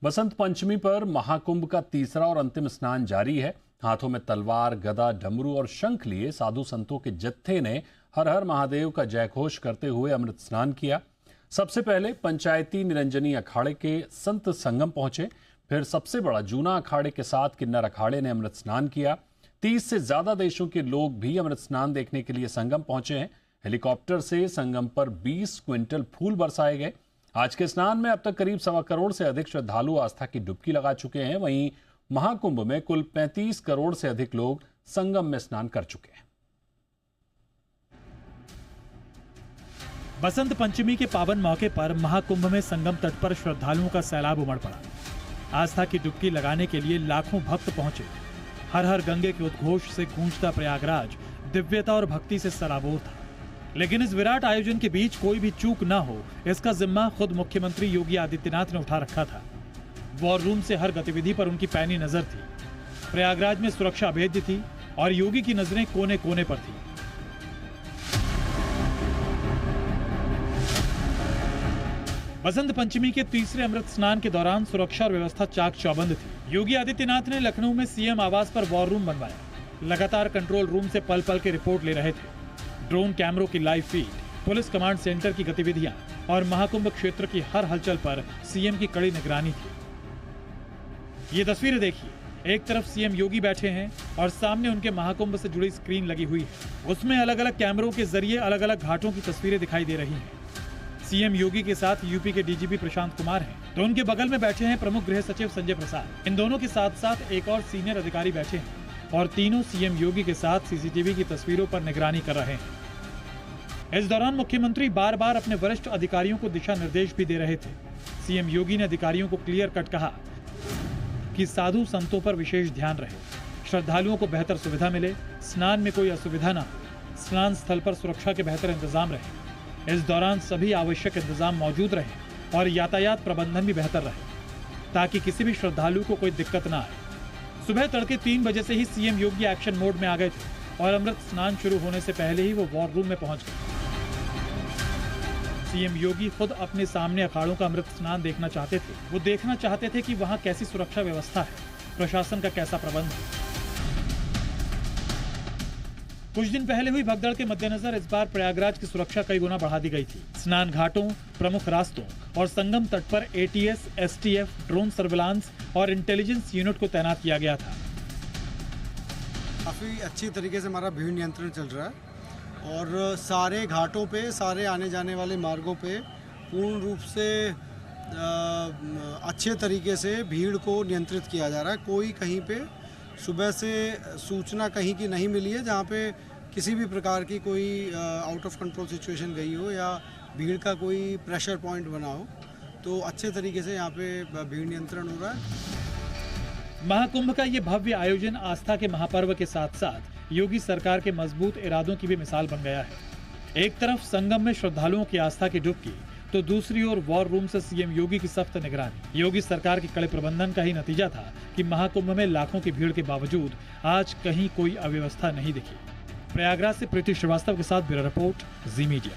बसंत पंचमी पर महाकुंभ का तीसरा और अंतिम स्नान जारी है। हाथों में तलवार, गदा, डमरू और शंख लिए साधु संतों के जत्थे ने हर हर महादेव का जयघोष करते हुए अमृत स्नान किया। सबसे पहले पंचायती निरंजनी अखाड़े के संत संगम पहुंचे, फिर सबसे बड़ा जूना अखाड़े के साथ किन्नर अखाड़े ने अमृत स्नान किया। 30 से ज्यादा देशों के लोग भी अमृत स्नान देखने के लिए संगम पहुंचे हैं। हेलीकॉप्टर से संगम पर 20 क्विंटल फूल बरसाए गए। आज के स्नान में अब तक करीब 1.25 करोड़ से अधिक श्रद्धालु आस्था की डुबकी लगा चुके हैं। वहीं महाकुंभ में कुल 35 करोड़ से अधिक लोग संगम में स्नान कर चुके हैं। बसंत पंचमी के पावन मौके पर महाकुंभ में संगम तट पर श्रद्धालुओं का सैलाब उमड़ पड़ा। आस्था की डुबकी लगाने के लिए लाखों भक्त पहुंचे। हर हर गंगे के उद्घोष से गूंजता प्रयागराज दिव्यता और भक्ति से सराबोर था। लेकिन इस विराट आयोजन के बीच कोई भी चूक न हो, इसका जिम्मा खुद मुख्यमंत्री योगी आदित्यनाथ ने उठा रखा था। वॉर रूम से हर गतिविधि पर उनकी पैनी नजर थी। प्रयागराज में सुरक्षा अभेद्य थी और योगी की नजरें कोने कोने पर थी। बसंत पंचमी के तीसरे अमृत स्नान के दौरान सुरक्षा और व्यवस्था चाक चौबंद थी। योगी आदित्यनाथ ने लखनऊ में सीएम आवास पर वॉर रूम बनवाया। लगातार कंट्रोल रूम से पल पल के रिपोर्ट ले रहे थे। ड्रोन कैमरों की live feed, police command centre की गतिविधियां और महाकुंभ क्षेत्र की हर हलचल पर सीएम की कड़ी निगरानी थी। ये तस्वीरें देखिए, एक तरफ सीएम योगी बैठे हैं और सामने उनके महाकुंभ से जुड़ी स्क्रीन लगी हुई है। उसमें अलग अलग कैमरों के जरिए अलग अलग घाटों की तस्वीरें दिखाई दे रही हैं। सीएम योगी के साथ यूपी के डीजीपी प्रशांत कुमार हैं, तो उनके बगल में बैठे हैं प्रमुख गृह सचिव संजय प्रसाद। इन दोनों के साथ साथ एक और सीनियर अधिकारी बैठे हैं और तीनों सीएम योगी के साथ सीसीटीवी की तस्वीरों पर निगरानी कर रहे हैं। इस दौरान मुख्यमंत्री बार बार अपने वरिष्ठ अधिकारियों को दिशा निर्देश भी दे रहे थे। सीएम योगी ने अधिकारियों को क्लियर कट कहा कि साधु संतों पर विशेष ध्यान रहे, श्रद्धालुओं को बेहतर सुविधा मिले, स्नान में कोई असुविधा न हो, स्नान स्थल पर सुरक्षा के बेहतर इंतजाम रहे। इस दौरान सभी आवश्यक इंतजाम मौजूद रहे और यातायात प्रबंधन भी बेहतर रहे ताकि किसी भी श्रद्धालु को कोई दिक्कत न आए। सुबह तड़के 3 बजे से ही सीएम योगी एक्शन मोड में आ गए थे और अमृत स्नान शुरू होने से पहले ही वो वॉर रूम में पहुंच गए। सीएम योगी खुद अपने सामने अखाड़ों का अमृत स्नान देखना चाहते थे। वो देखना चाहते थे कि वहां कैसी सुरक्षा व्यवस्था है, प्रशासन का कैसा प्रबंध है। कुछ दिन पहले हुई भगदड़ के मद्देनजर इस बार प्रयागराज की सुरक्षा कई गुना बढ़ा दी गई थी। स्नान घाटों, प्रमुख रास्तों और संगम तट पर एटीएस, एसटीएफ, ड्रोन सर्विलांस और इंटेलिजेंस यूनिट को तैनात किया गया था। काफी अच्छी तरीके से हमारा भीड़ नियंत्रण चल रहा है और सारे घाटों पे, सारे आने जाने वाले मार्गों पे पूर्ण रूप से अच्छे तरीके से भीड़ को नियंत्रित किया जा रहा है। कोई कहीं पे सुबह से सूचना कहीं की नहीं मिली है जहाँ पे किसी भी प्रकार की कोई आउट ऑफ कंट्रोल सिचुएशन गई हो या भीड़ का कोई प्रेशर पॉइंट बना हो। तो अच्छे तरीके से यहाँ पे भीड़ नियंत्रण हो रहा है। महाकुंभ का ये भव्य आयोजन आस्था के महापर्व के साथ साथ योगी सरकार के मजबूत इरादों की भी मिसाल बन गया है। एक तरफ संगम में श्रद्धालुओं की आस्था की डुबकी, तो दूसरी ओर वॉर रूम से सीएम योगी की सख्त निगरानी। योगी सरकार के कड़े प्रबंधन का ही नतीजा था कि महाकुंभ में लाखों की भीड़ के बावजूद आज कहीं कोई अव्यवस्था नहीं दिखी। प्रयागराज से प्रीति श्रीवास्तव के साथ ब्यूरो रिपोर्ट, जी मीडिया।